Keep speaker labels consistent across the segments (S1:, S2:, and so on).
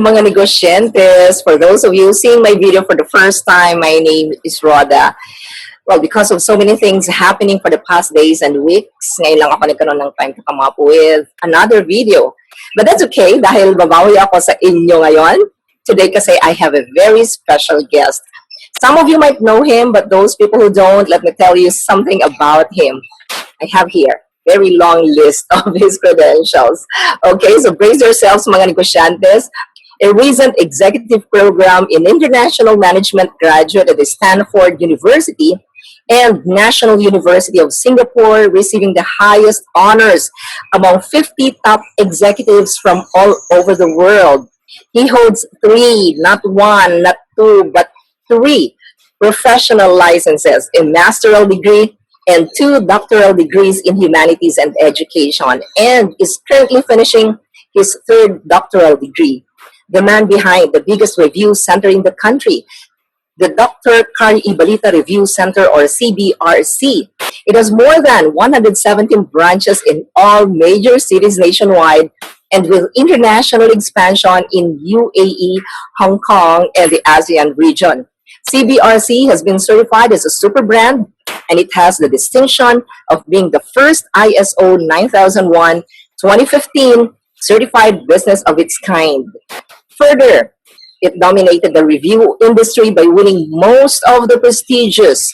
S1: mga negosyentes. For those of you seeing my video for the first time, my name is Rhoda. Well, because of so many things happening for the past days and weeks, ngayon lang ako nagkaroon ng time to come up with another video. But that's okay dahil babawi ako sa inyo ngayon. Today kasi I have a very special guest. Some of you might know him, but those people who don't, let me tell you something about him. I have here very long list of his credentials. Okay, so brace yourselves, mga negosyantes. A recent executive program in international management graduate at the Stanford University and National University of Singapore, receiving the highest honors among 50 top executives from all over the world. He holds 3, not 1, not 2, but 3 professional licenses, a master's degree, and 2 doctoral degrees in humanities and education, and is currently finishing his 3rd doctoral degree. The man behind the biggest review center in the country, the Dr.Carl Balita Review Center, or CBRC. It has more than 117 branches in all major cities nationwide, and with international expansion in UAE, Hong Kong, and the ASEAN region. CBRC has been certified as a super brand, and it has the distinction of being the first ISO 9001-2015 certified business of its kind. Further, it dominated the review industry by winning most of the prestigious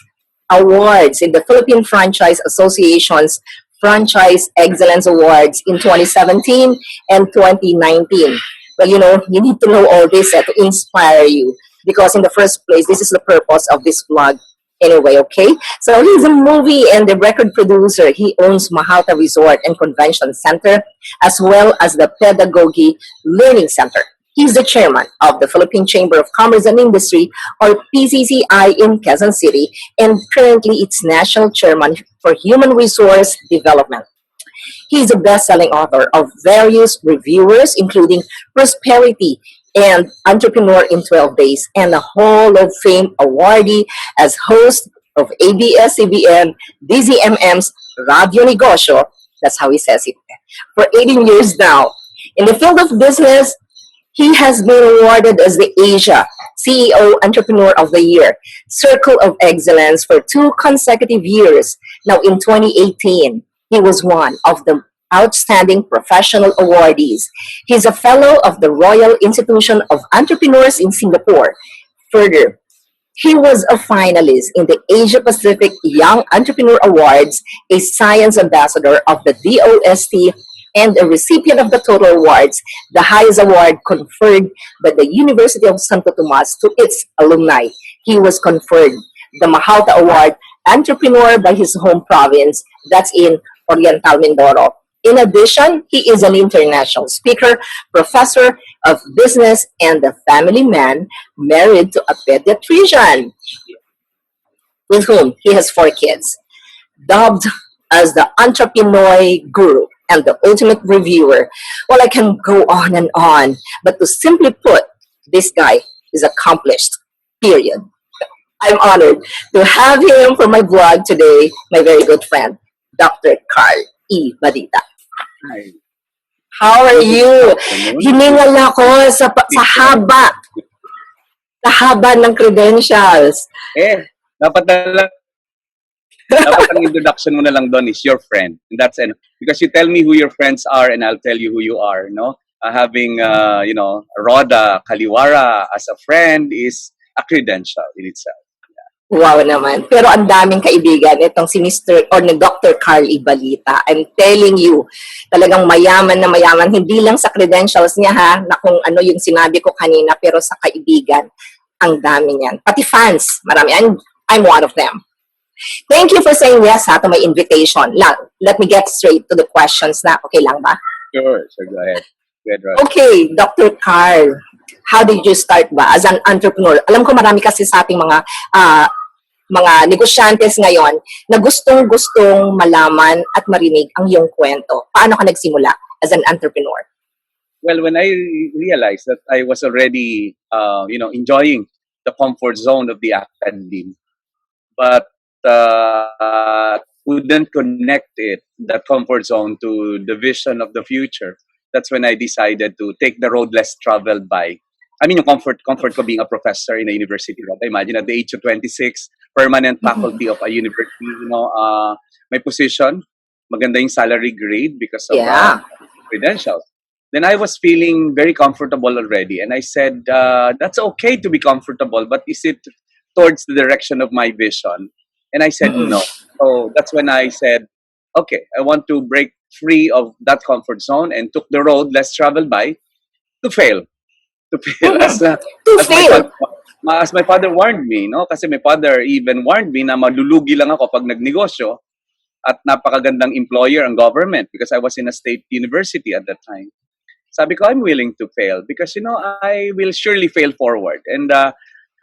S1: awards in the Philippine Franchise Association's Franchise Excellence Awards in 2017 and 2019. Well, you need to know all this to inspire you, because in the first place, this is the purpose of this vlog anyway, okay? So he's a movie and a record producer. He owns Mahalta Resort and Convention Center, as well as the Pedagogy Learning Center. He's the chairman of the Philippine Chamber of Commerce and Industry, or PCCI, in Quezon City, and currently its national chairman for human resource development. He's a best-selling author of various reviewers, including Prosperity and Entrepreneur in 12 Days, and a Hall of Fame awardee as host of ABS-CBN DZMM's Radio Negosyo. That's how he says it. For 18 years now. In the field of business, he has been awarded as the Asia CEO Entrepreneur of the Year, Circle of Excellence, for 2 consecutive years. Now, in 2018, he was one of the outstanding professional awardees. He's a fellow of the Royal Institution of Entrepreneurs in Singapore. Further, he was a finalist in the Asia Pacific Young Entrepreneur Awards, a science ambassador of the DOST, and a recipient of the Total Awards, the highest award conferred by the University of Santo Tomas to its alumni. He was conferred the Mahalta Award Entrepreneur by his home province, that's in Oriental Mindoro. In addition, he is an international speaker, professor of business, and a family man married to a pediatrician with whom he has 4 kids. Dubbed as the entrepreneur guru and the ultimate reviewer. Well, I can go on and on, but to simply put, this guy is accomplished, period. I'm honored to have him for my vlog today, my very good friend, Dr. Carl E. Balita.
S2: Hi.
S1: How are you? Hiningal ako sa haba ng credentials.
S2: Dapat ang introduction mo na lang doon is your friend. And that's enough. Because you tell me who your friends are and I'll tell you who you are, no? Having, Rhoda Caliwara as a friend is a credential in itself.
S1: Wow naman. Pero ang daming kaibigan itong si Mr. or ni Dr. Carl E. Balita. I'm telling you, talagang mayaman na mayaman. Hindi lang sa credentials niya ha, na kung ano yung sinabi ko kanina, pero sa kaibigan, ang dami niyan. Pati fans, marami. I'm one of them. Thank you for saying yes to my invitation. Let me get straight to the questions na. Okay lang ba?
S2: Sure, go ahead.
S1: Okay, Dr. Carl, how did you start ba as an entrepreneur? Alam ko marami kasi sa ating mga negosyantes ngayon na gustong-gustong malaman at marinig ang iyong kwento. Paano ka nagsimula as an entrepreneur?
S2: Well, when I realized that I was already, enjoying the comfort zone of the academy, but couldn't connect that comfort zone to the vision of the future. That's when I decided to take the road less traveled by. I mean, yung comfort ko being a professor in a university. Right? Imagine at the age of 26, permanent
S1: Mhm.
S2: faculty of a university, my position, maganda yung salary grade because of
S1: Yeah.
S2: credentials. Then I was feeling very comfortable already. And I said, that's okay to be comfortable, but is it towards the direction of my vision? And I said,
S1: Mm-mm.
S2: no. So that's when I said, okay, I want to break free of that comfort zone and took the road less traveled by to fail. To fail.
S1: Mhm. To
S2: As my
S1: fail.
S2: father, as my father warned me, no? Kasi my father even warned me na malulugi lang ako pag nagnegosyo at napakagandang employer ang government because I was in a state university at that time. Sabi ko, I'm willing to fail because, I will surely fail forward. And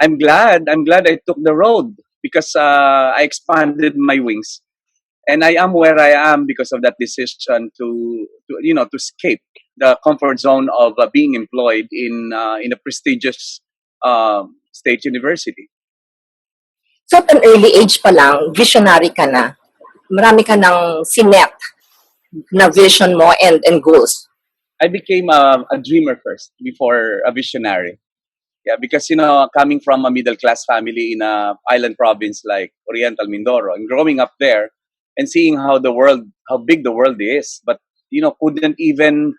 S2: I'm glad I took the road because I expanded my wings. And I am where I am because of that decision to escape the comfort zone of being employed in a prestigious state university.
S1: So at an early age pa lang, visionary ka na. Marami ka ng sinet na vision mo and goals.
S2: I became a dreamer first before a visionary. Yeah, because coming from a middle class family in a island province like Oriental Mindoro and growing up there and seeing how big the world is, but couldn't even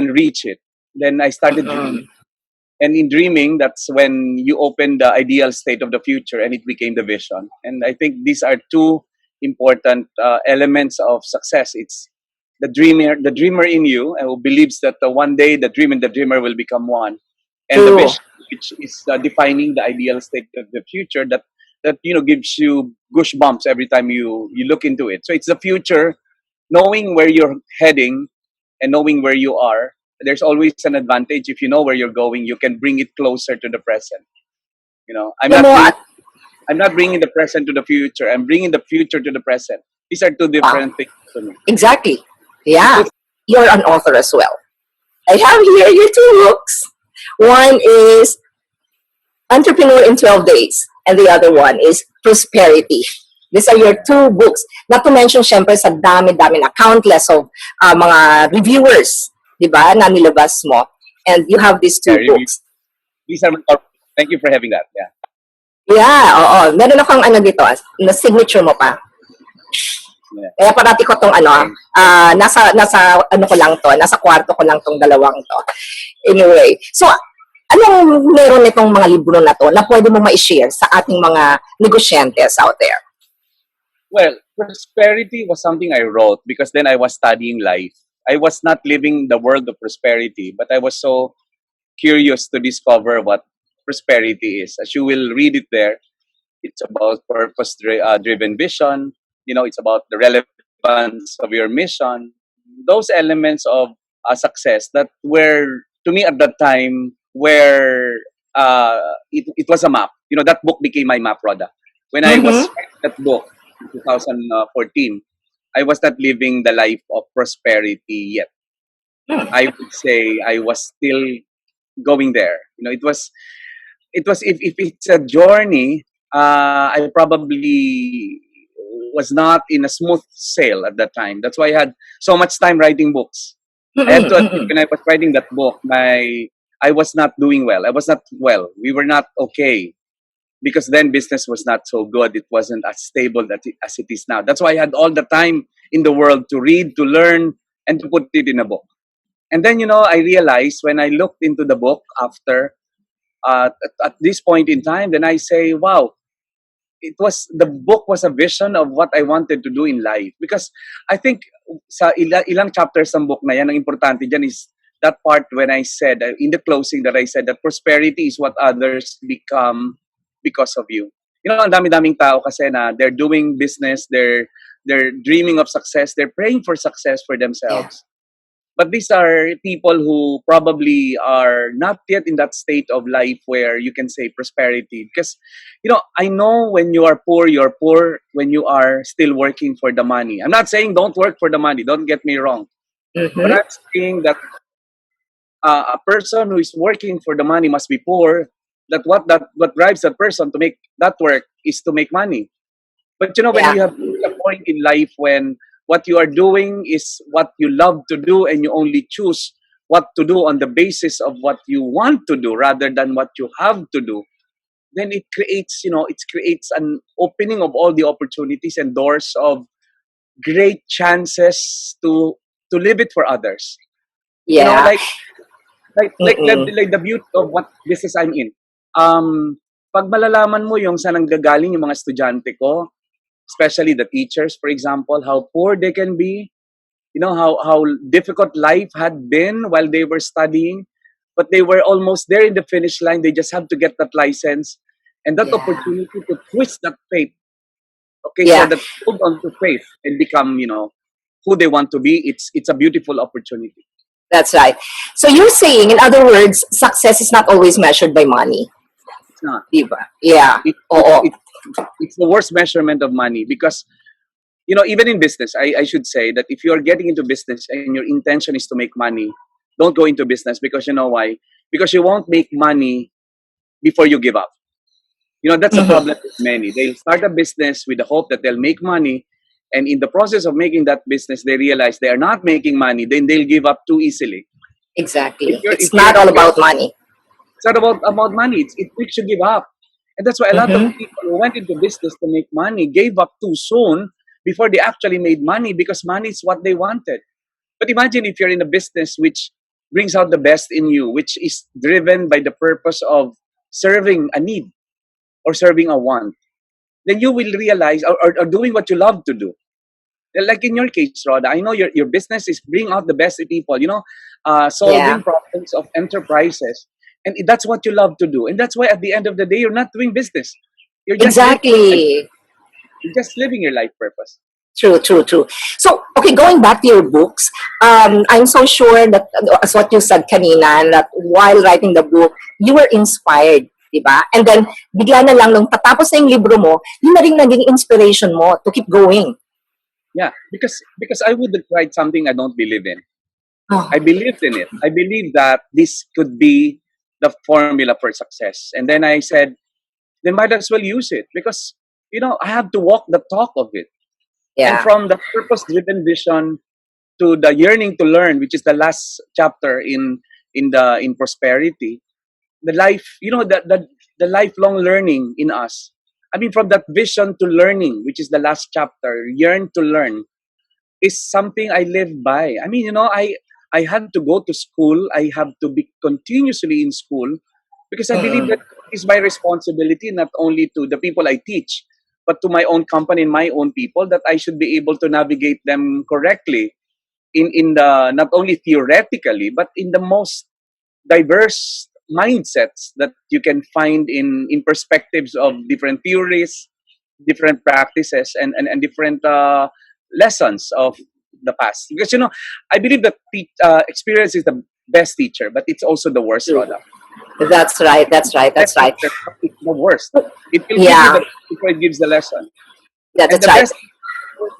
S2: reach it. Then I started dreaming,
S1: Mm-mm.
S2: and in dreaming, that's when you open the ideal state of the future, and it became the vision. And I think these are two important elements of success. It's the dreamer in you, who believes that one day the dream and the dreamer will become one, and the
S1: True.
S2: vision, which is defining the ideal state of the future that gives you goosebumps every time you look into it. So it's the future, knowing where you're heading and knowing where you are. There's always an advantage if you know where you're going. You can bring it closer to the present. I'm
S1: Alam
S2: not
S1: mo,
S2: bringing
S1: at,
S2: I'm not bringing the present to the future. I'm bringing the future to the present. These are two
S1: wow,
S2: different things to me.
S1: exactly.
S2: It
S1: Yeah.
S2: puts
S1: You're an author as well. I have here your two books. One is Entrepreneur in 12 Days, and the other one is Prosperity. These are your two books. Not to mention, syempre, sa dami-dami na, countless of mga reviewers, di ba, na nilabas mo. And you have these two
S2: review.
S1: books.
S2: These are. Thank you for having that. Yeah.
S1: Yeah, oo. Meron akong ano dito, na signature mo pa.
S2: Yeah.
S1: Kaya parati ko tong
S2: Thank
S1: nasa ano ko lang to, nasa kwarto ko lang tong dalawang to. Anyway, so anong meron nitong mga libro na to na pwede mo ma-share sa ating mga negosyentes out there?
S2: Well, prosperity was something I wrote because then I was studying life. I was not living the world of prosperity, but I was so curious to discover what prosperity is. As you will read it there, it's about purpose-driven vision. It's about the relevance of your mission. Those elements of success that were, to me at that time, where it was a map. That book became my map, Rhoda. When I was
S1: Mm-hmm.
S2: writing that book in 2014, I was not living the life of prosperity yet.
S1: Hmm.
S2: I would say I was still going there. It was if it's a journey, I probably was not in a smooth sail at that time. That's why I had so much time writing books. I have
S1: Mm-mm,
S2: to admit,
S1: mm-mm.
S2: when I was writing that book, I was not doing well. I was not well. We were not okay because then business was not so good. It wasn't as stable as it is now. That's why I had all the time in the world to read, to learn, and to put it in a book. And then, I realized when I looked into the book after, at this point in time, then I say, wow, the book was a vision of what I wanted to do in life. Because I think sa ilang chapters ng book na yan, ang importante dyan is that part when I said, in the closing, that I said that prosperity is what others become because of you. Ang dami-daming tao kasi na they're doing business, they're dreaming of success, they're praying for success for
S1: Yeah.
S2: themselves. But these are people who probably are not yet in that state of life where you can say prosperity. Because, I know when you are poor, you're poor when you are still working for the money. I'm not saying don't work for the money, don't get me wrong. But
S1: Mm-hmm.
S2: I'm saying that a person who is working for the money must be poor. What drives that person to make that work is to make money. But when
S1: Yeah.
S2: you have reached a point in life when what you are doing is what you love to do, and you only choose what to do on the basis of what you want to do rather than what you have to do, then it creates, it creates an opening of all the opportunities and doors of great chances to live it for others. You know,
S1: Yeah. Mm-mm.
S2: like the beauty of what business I'm in. Pag malalaman mo yung saan nanggagaling yung mga estudyante ko, especially the teachers, for example, how poor they can be, how difficult life had been while they were studying, but they were almost there in the finish line. They just have to get that license and that
S1: Yeah.
S2: opportunity to twist that fate. Okay, so
S1: Yeah.
S2: that hold on to faith and become, who they want to be. It's a beautiful opportunity.
S1: That's right. So you're saying, in other words, success is not always measured by money.
S2: It's not.
S1: Diba? Yeah.
S2: It, it,
S1: Oo.
S2: it, it's the worst measurement of money because, even in business, I should say that if you're getting into business and your intention is to make money, don't go into business because you know why? Because you won't make money before you give up. That's a
S1: Mhm.
S2: problem with many. They'll start a business with the hope that they'll make money. And in the process of making that business, they realize they are not making money. Then they'll give up too easily. If
S1: Exactly.
S2: you're, if
S1: It's
S2: you're,
S1: not
S2: if
S1: all
S2: you're,
S1: about money.
S2: it's not about money. It makes you give up. And that's why a lot of
S1: Mm-hmm.
S2: people who went into business to make money gave up too soon before they actually made money because money is what they wanted. But imagine if you're in a business which brings out the best in you, which is driven by the purpose of serving a need or serving a want, then you will realize or doing what you love to do. Like in your case, Rhoda, I know your business is bring out the best in people,
S1: Yeah.
S2: solving problems of enterprises. And that's what you love to do. And that's why at the end of the day, you're not doing business. You're just living your life.
S1: Exactly.
S2: You're just living your life purpose.
S1: True, true, true. So, okay, going back to your books, I'm so sure that, as what you said kanina, that while writing the book, you were inspired, di ba? And then, bigla na lang nung tatapos na yung libro mo, yun na rin naging inspiration mo to keep going.
S2: Yeah, because I wouldn't write something I don't believe in.
S1: Oh,
S2: I believed in it. I believed that this could be the formula for success. And then I said, then might as well use it because I have to walk the talk of it. And
S1: yeah.
S2: from the purpose-driven vision to the yearning to learn, which is the last chapter in prosperity, the life, the lifelong learning in us. I mean, from that vision to learning, which is the last chapter, yearn to learn, is something I live by. I mean, I had to go to school. I have to be continuously in school because I believe that
S1: Mm-mm.
S2: it's my responsibility not only to the people I teach, but to my own company and my own people that I should be able to navigate them correctly in the not only theoretically but in the most diverse mindsets that you can find in perspectives of different theories, different practices, and different lessons of the past. Because I believe that experience is the best teacher, but it's also the worst,
S1: True.
S2: Rhoda.
S1: That's right, that's right,
S2: Best
S1: that's right.
S2: teacher, but it's the worst. It will give you
S1: Yeah,
S2: the before it gives the lesson, and
S1: that's
S2: the
S1: right.
S2: best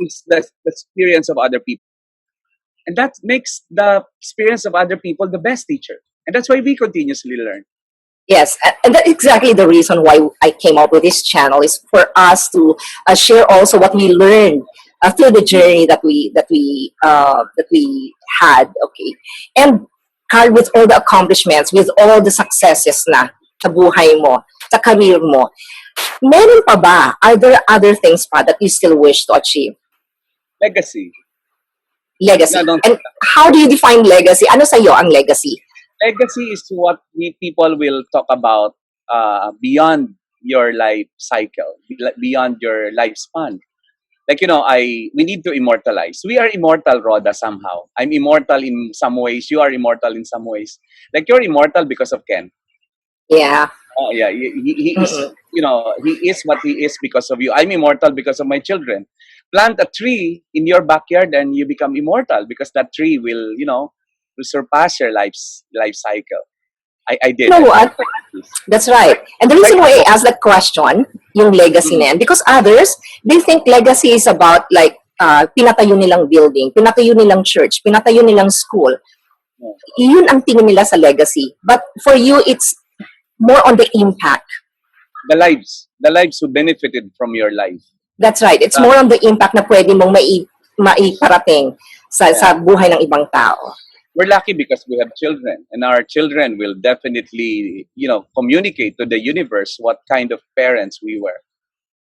S2: is the experience of other people, and that makes the experience of other people the best teacher, and that's why we continuously learn.
S1: Yes, and that's exactly the reason why I came up with this channel is for us to share also what we learned through the journey that we had. Okay, and Carl, with all the accomplishments, with all the successes na sa buhay mo, sa career mo, meron pa ba? Are there other things pa that you still wish to achieve?
S2: Legacy. No,
S1: Legacy.
S2: don't.
S1: And how do you define legacy? Ano sa'yo ang legacy?
S2: Legacy is what we people will talk about beyond your life cycle, beyond your lifespan. Like we need to immortalize. We are immortal, Rhoda. Somehow, I'm immortal in some ways. You are immortal in some ways. Like you're immortal because of Ken.
S1: Yeah.
S2: Oh yeah, he is.
S1: Mm-mm.
S2: He is what he is because of you. I'm immortal because of my children. Plant a tree in your backyard, and you become immortal because that tree will surpass your life cycle. I
S1: You
S2: did.
S1: know
S2: I
S1: what?
S2: planted trees.
S1: That's right. And the
S2: Right
S1: reason why
S2: now,
S1: I asked that question, yung legacy
S2: mm,
S1: na yan, because others, they think legacy is about like, pinatayo nilang building, pinatayo nilang church, pinatayo nilang school.
S2: yeah.
S1: Yun ang tingin nila sa legacy. But for you, it's more on the impact.
S2: The lives who benefited from your life.
S1: That's right. It's
S2: Uh,
S1: more on the impact na pwede mong maiparating
S2: Yeah.
S1: sa buhay ng ibang tao.
S2: We're lucky because we have children, and our children will definitely, communicate to the universe what kind of parents we were.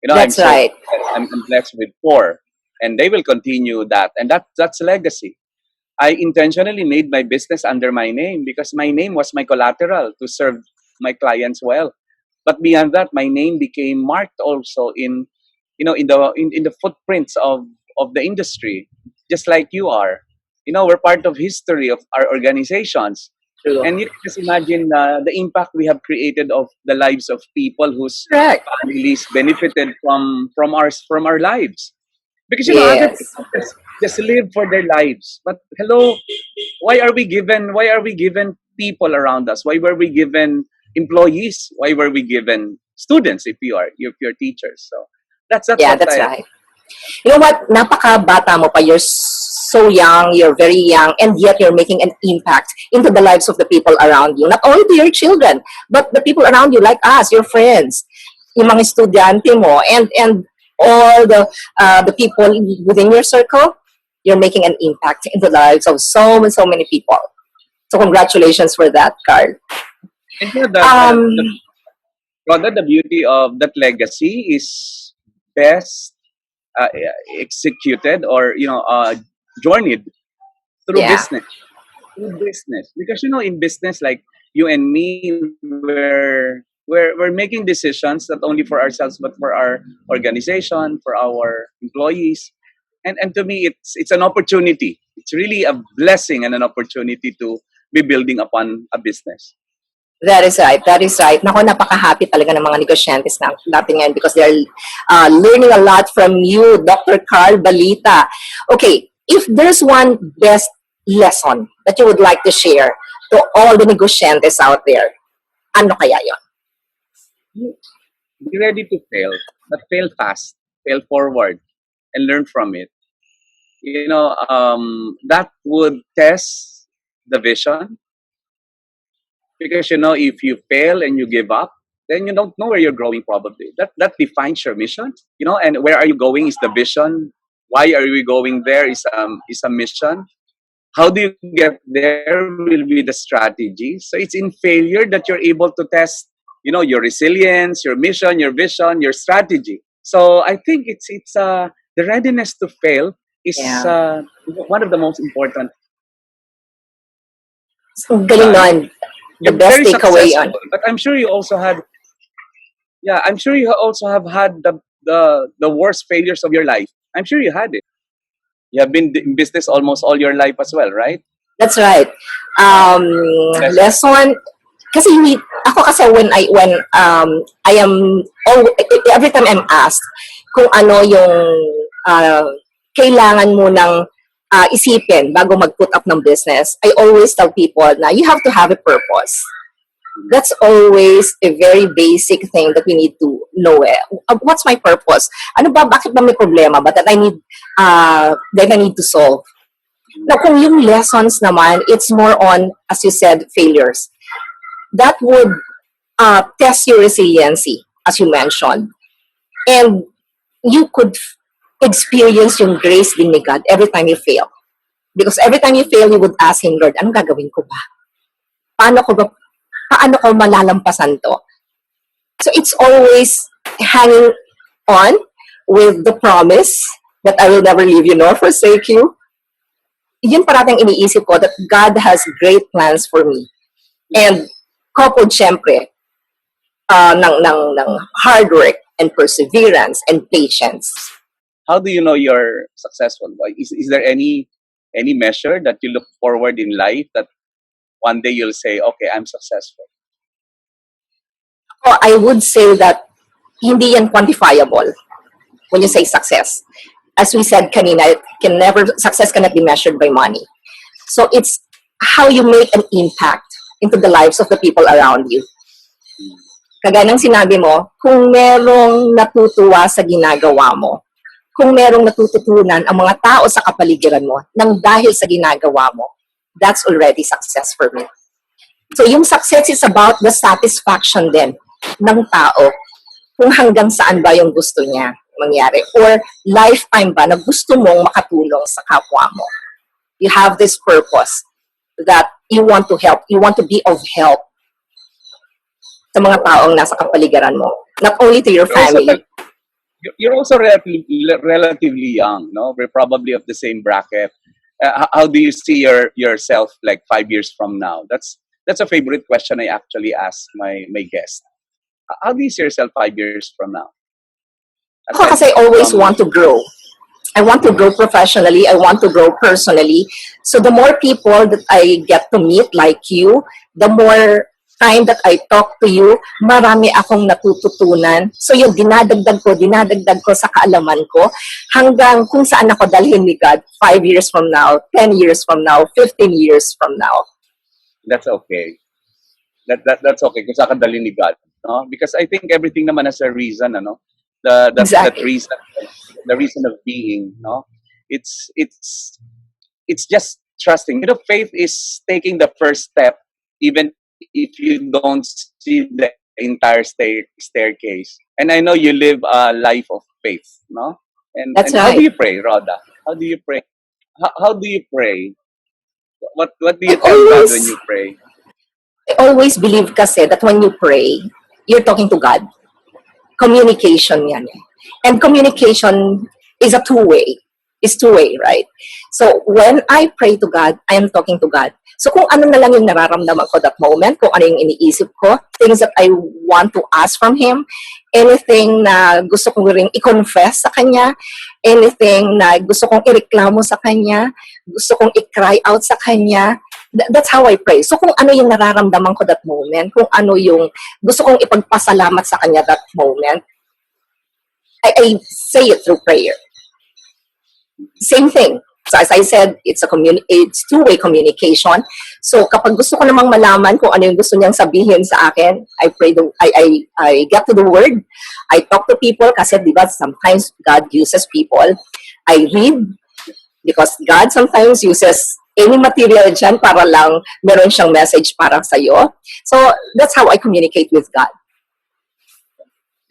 S2: I'm
S1: That's
S2: so
S1: right.
S2: I'm blessed with four, and they will continue that, and that's legacy. I intentionally made my business under my name because my name was my collateral to serve my clients well. But beyond that, my name became marked also in the footprints of the industry, just like you are. We're part of history of our organizations,
S1: True.
S2: and you can just imagine the impact we have created of the lives of people whose
S1: Correct.
S2: families benefited from our lives. Because other
S1: Yes.
S2: people just live for their lives. But hello, why are we given people around us? Why were we given employees? Why were we given students if you're teachers? So that's
S1: Yeah,
S2: what
S1: that's
S2: I
S1: right. You know what? Napaka-bata mo pa. You're so young, you're very young, and yet you're making an impact into the lives of the people around you. Not only to your children, but the people around you, like us, your friends, yung mga estudyante mo, and all the people within your circle. You're making an impact in the lives of so and so many people. So congratulations for that, Carl.
S2: and you know
S1: Um,
S2: the beauty of that legacy is best executed or journeyed through
S1: yeah,
S2: business. Because in business, like you and me, we're making decisions not only for ourselves but for our organization, for our employees, and to me it's an opportunity. It's really a blessing and an opportunity to be building upon a business.
S1: that is right. That is right. Nako, napaka-happy talaga ng mga negosyentes natin ngayon because they're learning a lot from you, Dr. Carl Balita. Okay, if there's one best lesson that you would like to share to all the negosyentes out there, ano kaya yon?
S2: Be ready to fail, but fail fast, fail forward, and learn from it. That would test the vision. Because if you fail and you give up, then you don't know where you're growing probably. That defines your mission. And where are you going is the vision. Why are we going there is a mission. How do you get there will be the strategy. So it's in failure that you're able to test, your resilience, your mission, your vision, your strategy. So I think it's the readiness to fail is
S1: Yeah.
S2: one of the most important.
S1: Galing
S2: Uh,
S1: nun. The
S2: you're
S1: best
S2: very
S1: takeaway on.
S2: successful, but I'm sure you also had. Yeah, I'm sure you also have had the worst failures of your life. I'm sure you had it. You have been in business almost all your life as well, right?
S1: That's right.
S2: Uh,
S1: Um,
S2: lesson.
S1: lesson, kasi ako kasi when I am, every time I'm asked kung ano yung uh, kailangan mo ng isipin bago mag-put up ng business, I always tell people na you have to have a purpose. That's always a very basic thing that we need to know. What's my purpose? Ano ba, bakit ba may problema ba that I need to solve? Now, kung yung lessons naman, it's more on, as you said, failures. That would test your resiliency, as you mentioned. And you could experience yung grace din ni God every time you fail. Because every time you fail, you would ask Him, Lord, anong gagawin ko ba? Paano ko malalampasan to? So it's always hanging on with the promise that I will never leave you nor forsake you. Yun parating iniisip ko that God has great plans for me. And coupled syempre ng hard work and perseverance and patience.
S2: How do you know you're successful? Is there any measure that you look forward in life that one day you'll say, okay, I'm successful?
S1: So I would say that hindi yan quantifiable when you say success. As we said kanina, success cannot be measured by money. So it's how you make an impact into the lives of the people around you. Kagaya ng sinabi mo, kung merong natutuwa sa ginagawa mo, kung merong natututunan ang mga tao sa kapaligiran mo nang dahil sa ginagawa mo, that's already success for me. So yung success is about the satisfaction din ng tao kung hanggang saan ba yung gusto niya. mangyari? Or lifetime ba na gusto mong makatulong sa kapwa mo? You have this purpose that you want to help, you want to be of help sa mga taong nasa kapaligiran mo. Not only to your
S2: You're also,
S1: family.
S2: you're also relatively young, no? We're probably of the same bracket. How do you see yourself like 5 years from now? That's a favorite question I actually ask my guest. How do you see yourself 5 years from now?
S1: Ako kasi always want to grow. I want to grow professionally. I want to grow personally. So the more people that I get to meet like you, the more time that I talk to you, marami akong natututunan. So yung dinadagdag ko sa kaalaman ko, hanggang kung saan ako dalhin ni God 5 years from now, 10 years from now, 15 years from now.
S2: That's okay. That's okay kung saan ka dalhin ni God, no? Because I think everything naman has a reason, ano? That reason, the reason of being, no? It's just trusting. You know, faith is taking the first step, even if you don't see the entire staircase. And I know you live a life of faith, no? And how do you pray, Rhoda? How do you pray? How do you pray? What do you tell God when you pray?
S1: I always believe kasi that when you pray, you're talking to God. Communication yan. And communication is a two-way. It's two-way, right? So when I pray to God, I am talking to God. So kung ano na lang yung nararamdaman ko that moment, kung ano yung iniisip ko, things that I want to ask from Him, anything na gusto kong rin i-confess sa Kanya, anything na gusto kong ireklamo sa Kanya, gusto kong i-cry out sa Kanya, that's how I pray. So kung ano yung nararamdaman ko that moment, kung ano yung gusto kong ipagpasalamat sa Kanya that moment, I say it through prayer. Same thing. So as I said, it's two-way communication. So kapag gusto ko namang malaman kung ano yung gusto niyang sabihin sa akin, I get to the word. I talk to people kasi diba sometimes God uses people. I read because God sometimes uses any material dyan para lang meron siyang message para sa'yo. So that's how I communicate with God.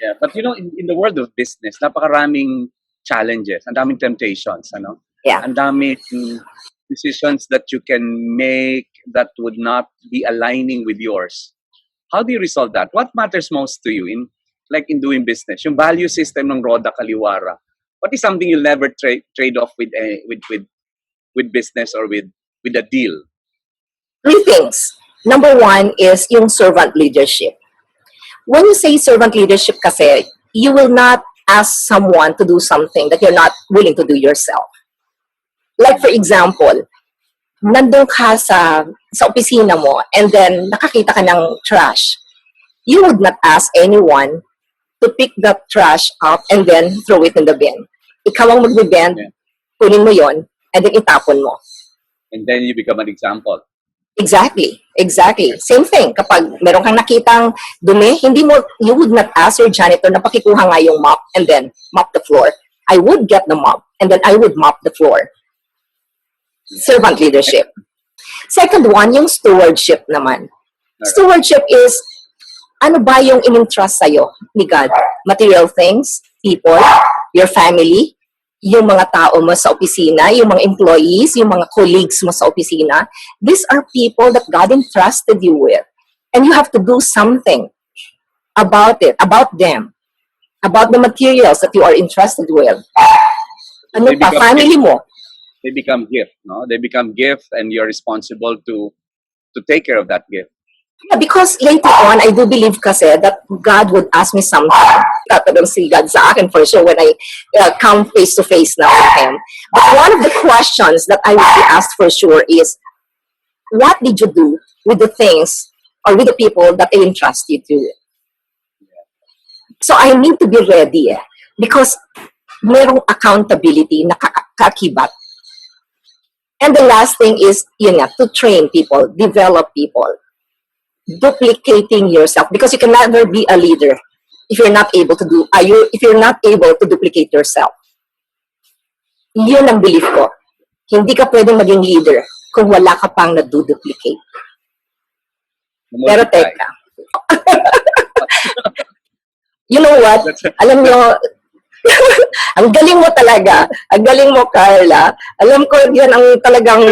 S2: Yeah, but you know, in the world of business, napakaraming challenges, ang daming temptations, ano?
S1: Yeah.
S2: Ang daming decisions that you can make that would not be aligning with yours. How do you resolve that? What matters most to you in doing business? Yung value system ng Rhoda Caliwara. What is something you'll never trade off with business or with a deal?
S1: 3 things. Number 1 is yung servant leadership. When you say servant leadership kasi, you will not ask someone to do something that you're not willing to do yourself. Like for example, nandun ka sa opisina mo and then nakakita ka ng trash. You would not ask anyone to pick that trash up and then throw it in the bin. Ikaw ang magbibend, kunin mo yon and then itapon mo.
S2: And then you become an example.
S1: Exactly. Same thing. Kapag meron kang nakitang dumi, you would not ask your janitor na pakikuha nga yung mop and then mop the floor. I would get the mop and then I would mop the floor. Servant leadership. Second one, yung stewardship naman. Stewardship is, ano ba yung in-entrust sa'yo ni God? Material things, people, your family, yung mga tao mo sa opisina, yung mga employees, yung mga colleagues mo sa opisina. These are people that God entrusted you with. And you have to do something about it, about them, about the materials that you are entrusted with. Ano pa, family mo.
S2: They become gift, no? They become gift and you're responsible to take care of that gift.
S1: Yeah, because later on, I do believe kasi that God would ask me something. Tatanong si God sa akin for sure when I come face to face now with Him. But one of the questions that I would be asked for sure is, what did you do with the things or with the people that I entrust you to? So I need to be ready because merong accountability na kakibat. And the last thing is, to train people, develop people. Duplicating yourself because you can never be a leader if you're not able to duplicate yourself. Yun ang belief ko. Hindi ka pwedeng maging leader kung wala ka pang nadu-duplicate. Pero teka. You know what? Alam nyo, Ang galing mo talaga. Ang galing mo, Carla. Alam ko, yan ang talagang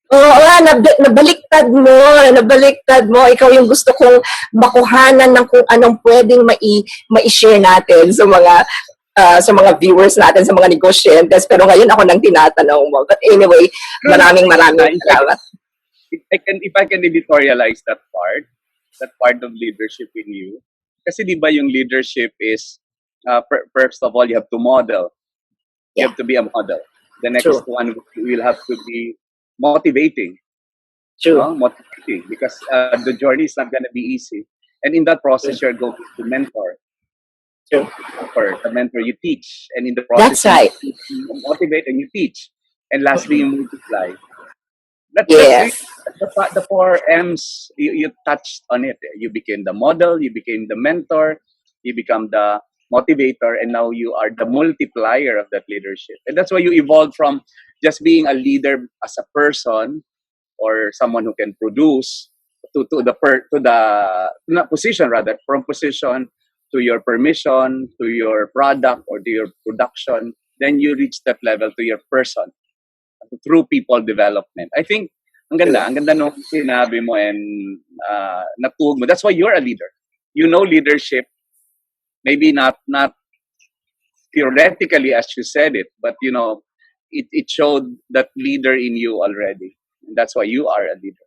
S1: oo, nabaliktad mo, nabaliktad mo. Ikaw yung gusto kong makuhanan ng kung anong pwedeng mai-share natin sa mga viewers natin, sa mga negosyentes. Pero ngayon ako nang tinatanong mo. But anyway, maraming salamat.
S2: If I can editorialize that part of leadership in you, kasi di ba yung leadership is, first of all, you have to model. You have to be a model. The next
S1: True.
S2: one will have to be motivating.
S1: True.
S2: Motivating, because the journey is not going to be easy. And in that process, you're going to mentor.
S1: True.
S2: For the mentor, you teach. And in the process,
S1: That's right.
S2: you motivate and you teach. And lastly, you multiply.
S1: Yes.
S2: The four M's, you touched on it. You became the model, you became the mentor, you become the motivator, and now you are the multiplier of that leadership. And that's why you evolved from just being a leader as a person or someone who can produce to the position, rather, from position to your permission, to your product, or to your production. Then you reach that level to your person through people development. I think ang ganda nung sinabi mo and natuog mo. That's why you're a leader. You know leadership, maybe not theoretically as you said it, but you know, it showed that leader in you already. And that's why you are a leader.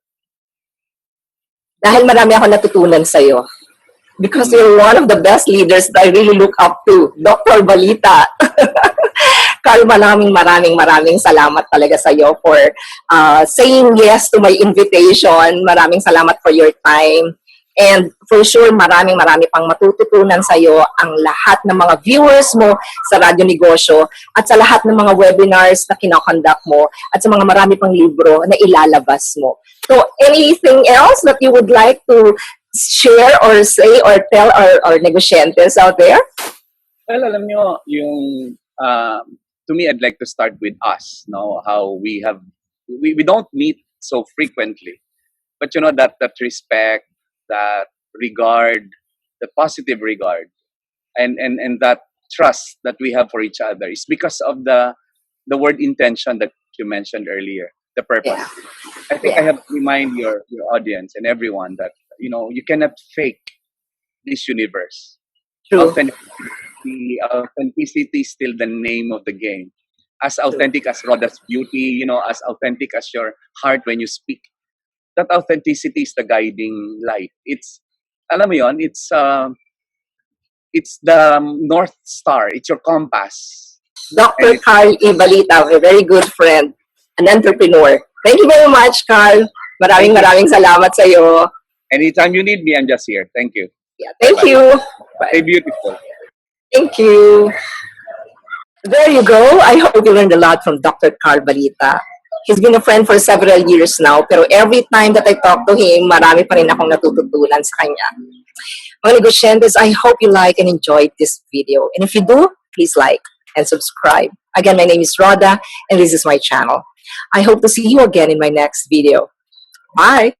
S1: Dahil marami ako natutunan sa'yo. Because you're one of the best leaders that I really look up to. Dr. Balita. Carl, maraming salamat talaga sa'yo for saying yes to my invitation. Maraming salamat for your time. And for sure, marami pang matututunan sa'yo ang lahat ng mga viewers mo sa Radyo Negosyo at sa lahat ng mga webinars na kinoconduct mo at sa mga marami pang libro na ilalabas mo. So, anything else that you would like to share or say or tell our negosyentes out there?
S2: Well, alam nyo, yung to me, I'd like to start with us. No, how we don't meet so frequently, but you know that respect, that regard, the positive regard, and that trust that we have for each other is because of the word intention that you mentioned earlier, the purpose.
S1: Yeah.
S2: I think I have to remind your audience and everyone that you know you cannot fake this universe.
S1: True.
S2: Authenticity is still the name of the game. As authentic as Rhoda's beauty, you know, as authentic as your heart when you speak. That authenticity is the guiding light. It's, alam mo yon, it's the North Star. It's your compass.
S1: Dr. Carl Balita, a very good friend, an entrepreneur. Thank you very much, Carl. Maraming salamat sa iyo.
S2: Anytime you need me, I'm just here. Thank you.
S1: Yeah, thank you. Bye.
S2: Stay beautiful.
S1: Thank you. There you go. I hope you learned a lot from Dr. Carl Balita. He's been a friend for several years now, pero every time that I talk to him, marami pa rin akong natututunan sa kanya. Mga negosyentes, I hope you like and enjoyed this video. And if you do, please like and subscribe. Again, my name is Rhoda, and this is my channel. I hope to see you again in my next video. Bye!